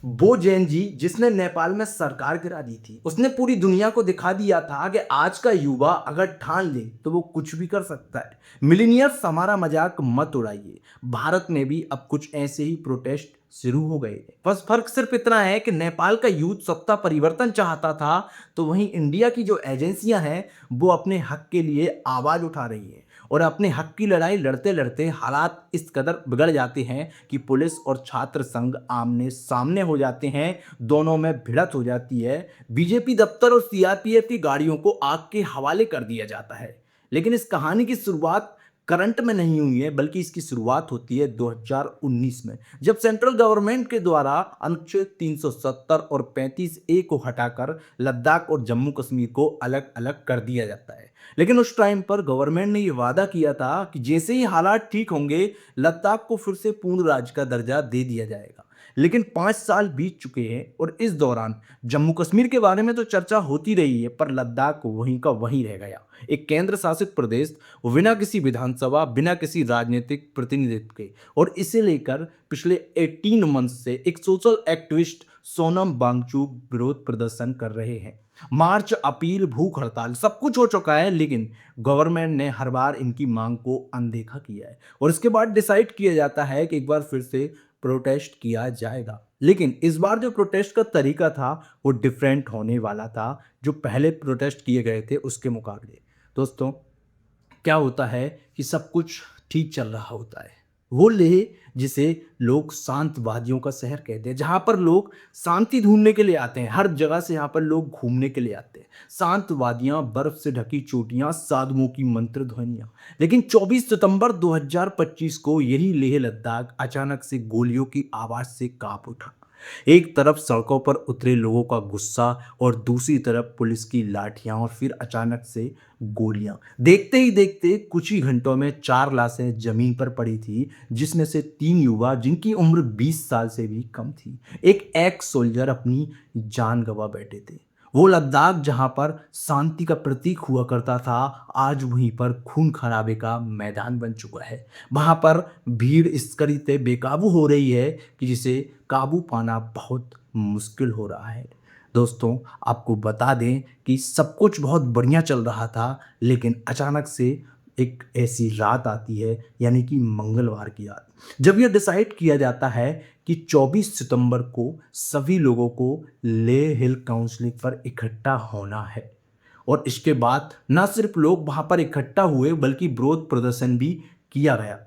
वो जैन जी जिसने नेपाल में सरकार गिरा दी थी, उसने पूरी दुनिया को दिखा दिया था कि आज का युवा अगर ठान ले तो वो कुछ भी कर सकता है। मिलीनियर्स हमारा मजाक मत उड़ाइए। भारत में भी अब कुछ ऐसे ही प्रोटेस्ट शुरू हो गए हैं। बस फर्क सिर्फ इतना है कि नेपाल का यूथ सत्ता परिवर्तन चाहता था, तो वहीं इंडिया की जो एजेंसियां हैं वो अपने हक के लिए आवाज उठा रही है। और अपने हक की लड़ाई लड़ते लड़ते हालात इस कदर बिगड़ जाते हैं कि पुलिस और छात्र संघ आमने सामने हो जाते हैं, दोनों में भिड़ंत हो जाती है। बीजेपी दफ्तर और सीआरपीएफ की गाड़ियों को आग के हवाले कर दिया जाता है। लेकिन इस कहानी की शुरुआत करंट में नहीं हुई है, बल्कि इसकी शुरुआत होती है 2019 में, जब सेंट्रल गवर्नमेंट के द्वारा अनुच्छेद 370 और 35A को हटाकर लद्दाख और जम्मू कश्मीर को अलग अलग कर दिया जाता है। लेकिन उस टाइम पर गवर्नमेंट ने यह वादा किया था कि जैसे ही हालात ठीक होंगे लद्दाख को फिर से पूर्ण राज्य का दर्जा दे दिया जाएगा। लेकिन 5 साल बीत चुके हैं और इस दौरान जम्मू कश्मीर के बारे में तो चर्चा होती रही है, पर लद्दाख वहीं का वहीं रह गया, एक केंद्र शासित प्रदेश, बिना किसी विधानसभा, बिना किसी राजनीतिक प्रतिनिधित्व के। और इसे लेकर पिछले 18 मंथ से एक सोशल एक्टिविस्ट सोनम वांगचुक विरोध प्रदर्शन कर रहे हैं। मार्च, अपील, भूख हड़ताल सब कुछ हो चुका है, लेकिन गवर्नमेंट ने हर बार इनकी मांग को अनदेखा किया है। और इसके बाद डिसाइड किया जाता है कि एक बार फिर से प्रोटेस्ट किया जाएगा। लेकिन इस बार जो प्रोटेस्ट का तरीका था वो डिफरेंट होने वाला था जो पहले प्रोटेस्ट किए गए थे उसके मुकाबले। दोस्तों, क्या होता है कि सब कुछ ठीक चल रहा होता है। वो लेह जिसे लोग शांतवादियों का शहर कहते हैं, जहां पर लोग शांति ढूंढने के लिए आते हैं, हर जगह से यहाँ पर लोग घूमने के लिए आते हैं। शांत वादियां, बर्फ से ढकी चोटियां, साधुओं की मंत्र ध्वनियां। लेकिन 24 सितंबर 2025 को यही लेह लद्दाख अचानक से गोलियों की आवाज से कांप उठा। एक तरफ सड़कों पर उतरे लोगों का गुस्सा और दूसरी तरफ पुलिस की लाठियां और फिर अचानक से गोलियां। देखते ही देखते कुछ ही घंटों में 4 लाशें जमीन पर पड़ी थी, जिसमें से 3 युवा जिनकी उम्र 20 साल से भी कम थी। एक एक्स सोल्जर अपनी जान गंवा बैठे थे। वो लद्दाख जहां पर शांति का प्रतीक हुआ करता था, आज वहीं पर खून खराबे का मैदान बन चुका है। वहां पर भीड़ इस करीते बेकाबू हो रही है कि जिसे काबू पाना बहुत मुश्किल हो रहा है। दोस्तों, आपको बता दें कि सब कुछ बहुत बढ़िया चल रहा था, लेकिन अचानक से एक ऐसी रात आती है, यानी कि मंगलवार की रात, जब यह डिसाइड किया जाता है कि 24 सितंबर को सभी लोगों को लेह हिल काउंसिलिंग पर इकट्ठा होना है। और इसके बाद न सिर्फ लोग वहां पर इकट्ठा हुए, बल्कि विरोध प्रदर्शन भी किया गया।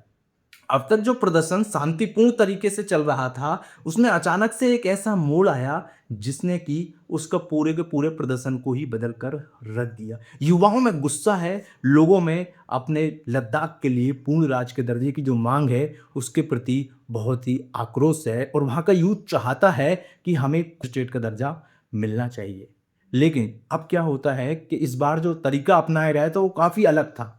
अब तक जो प्रदर्शन शांतिपूर्ण तरीके से चल रहा था, उसमें अचानक से एक ऐसा मोड़ आया जिसने कि उसका पूरे के पूरे प्रदर्शन को ही बदल कर रख दिया। युवाओं में गुस्सा है, लोगों में अपने लद्दाख के लिए पूर्ण राज्य के दर्जे की जो मांग है उसके प्रति बहुत ही आक्रोश है। और वहाँ का यूथ चाहता है कि हमें स्टेट का दर्जा मिलना चाहिए। लेकिन अब क्या होता है कि इस बार जो तरीका अपनाया गया है तो वो काफ़ी अलग था।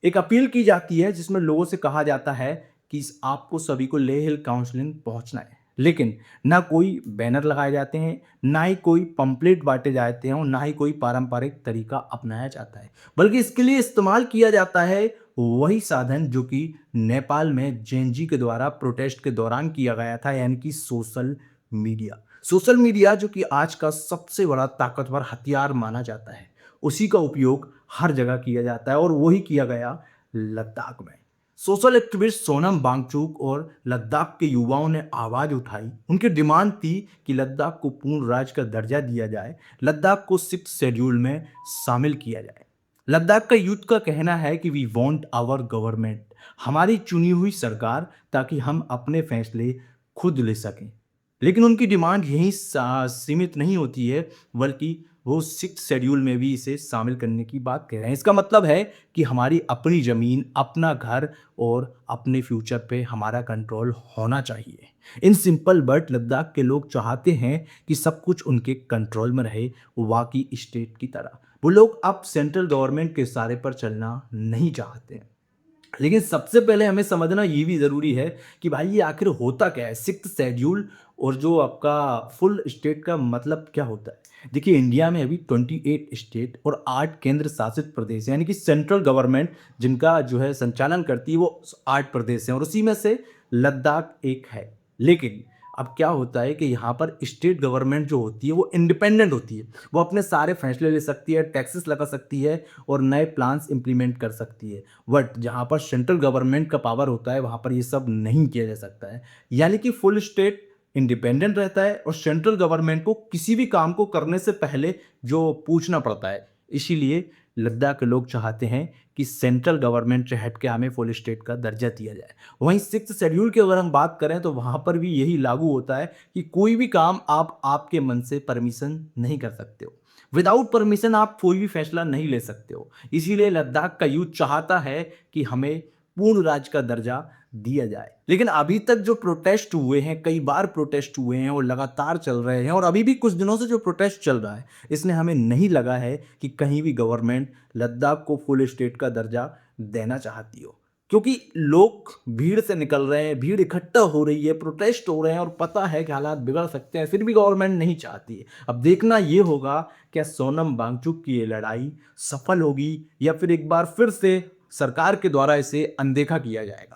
एक अपील की जाती है जिसमें लोगों से कहा जाता है कि आपको सभी को लेह हिल काउंसलिंग पहुंचना है, लेकिन ना कोई बैनर लगाए जाते हैं, ना ही कोई पंपलेट बांटे जाते हैं और ना ही कोई पारंपरिक तरीका अपनाया जाता है, बल्कि इसके लिए इस्तेमाल किया जाता है वही साधन जो कि नेपाल में जेएनजी के द्वारा प्रोटेस्ट के दौरान किया गया था, यानी कि सोशल मीडिया। सोशल मीडिया जो कि आज का सबसे बड़ा ताकतवर हथियार माना जाता है, उसी का उपयोग हर जगह किया जाता है और वही किया गया लद्दाख में। सोशल एक्टिविस्ट सोनम वांगचुक और लद्दाख के युवाओं ने आवाज उठाई। उनकी डिमांड थी कि लद्दाख को पूर्ण राज्य का दर्जा दिया जाए, लद्दाख को 6 शेड्यूल में शामिल किया जाए। लद्दाख का यूथ का कहना है कि वी वांट आवर गवर्नमेंट, हमारी चुनी हुई सरकार, ताकि हम अपने फैसले खुद ले सकें। लेकिन उनकी डिमांड यहीं सीमित नहीं होती है, बल्कि वो 6 शेड्यूल में भी इसे शामिल करने की बात कह रहे हैं। इसका मतलब है कि हमारी अपनी ज़मीन, अपना घर और अपने फ्यूचर पे हमारा कंट्रोल होना चाहिए। इन सिंपल बट लद्दाख के लोग चाहते हैं कि सब कुछ उनके कंट्रोल में रहे, वाकई स्टेट की तरह। वो लोग अब सेंट्रल गवर्नमेंट के इशारे पर चलना नहीं चाहते हैं। लेकिन सबसे पहले हमें समझना ये भी ज़रूरी है कि भाई ये आखिर होता क्या है 6 शेड्यूल, और जो आपका फुल स्टेट का मतलब क्या होता है। देखिए, इंडिया में अभी 28 स्टेट और 8 केंद्र शासित प्रदेश हैं, यानी कि सेंट्रल गवर्नमेंट जिनका जो है संचालन करती है वो 8 प्रदेश हैं, और उसी में से लद्दाख एक है। लेकिन अब क्या होता है कि यहाँ पर स्टेट गवर्नमेंट जो होती है वो इंडिपेंडेंट होती है, वो अपने सारे फैसले ले सकती है, टैक्सेस लगा सकती है और नए प्लान्स इम्प्लीमेंट कर सकती है। बट जहाँ पर सेंट्रल गवर्नमेंट का पावर होता है वहाँ पर ये सब नहीं किया जा सकता है। यानी कि फुल स्टेट इंडिपेंडेंट रहता है और सेंट्रल गवर्नमेंट को किसी भी काम को करने से पहले जो पूछना पड़ता है। इसीलिए लद्दाख के लोग चाहते हैं कि सेंट्रल गवर्नमेंट से हट के हमें फुल स्टेट का दर्जा दिया जाए। वहीं सिक्स्थ शेड्यूल की अगर हम बात करें तो वहाँ पर भी यही लागू होता है कि कोई भी काम आप आपके मन से परमिशन नहीं कर सकते हो। विदाउट परमिशन आप कोई भी फैसला नहीं ले सकते हो। इसीलिए लद्दाख का यूथ चाहता है कि हमें पूर्ण राज्य का दर्जा दिया जाए। लेकिन अभी तक जो प्रोटेस्ट हुए हैं, कई बार प्रोटेस्ट हुए हैं और लगातार चल रहे हैं और अभी भी कुछ दिनों से जो प्रोटेस्ट चल रहा है, इसने हमें नहीं लगा है कि कहीं भी गवर्नमेंट लद्दाख को फुल स्टेट का दर्जा देना चाहती हो। क्योंकि लोग भीड़ से निकल रहे हैं, भीड़ इकट्ठा हो रही है, प्रोटेस्ट हो रहे हैं और पता है कि हालात बिगड़ सकते हैं, फिर भी गवर्नमेंट नहीं चाहती है। अब देखना ये होगा क्या सोनम वांगचुक की ये लड़ाई सफल होगी या फिर एक बार फिर से सरकार के द्वारा इसे अनदेखा किया जाएगा।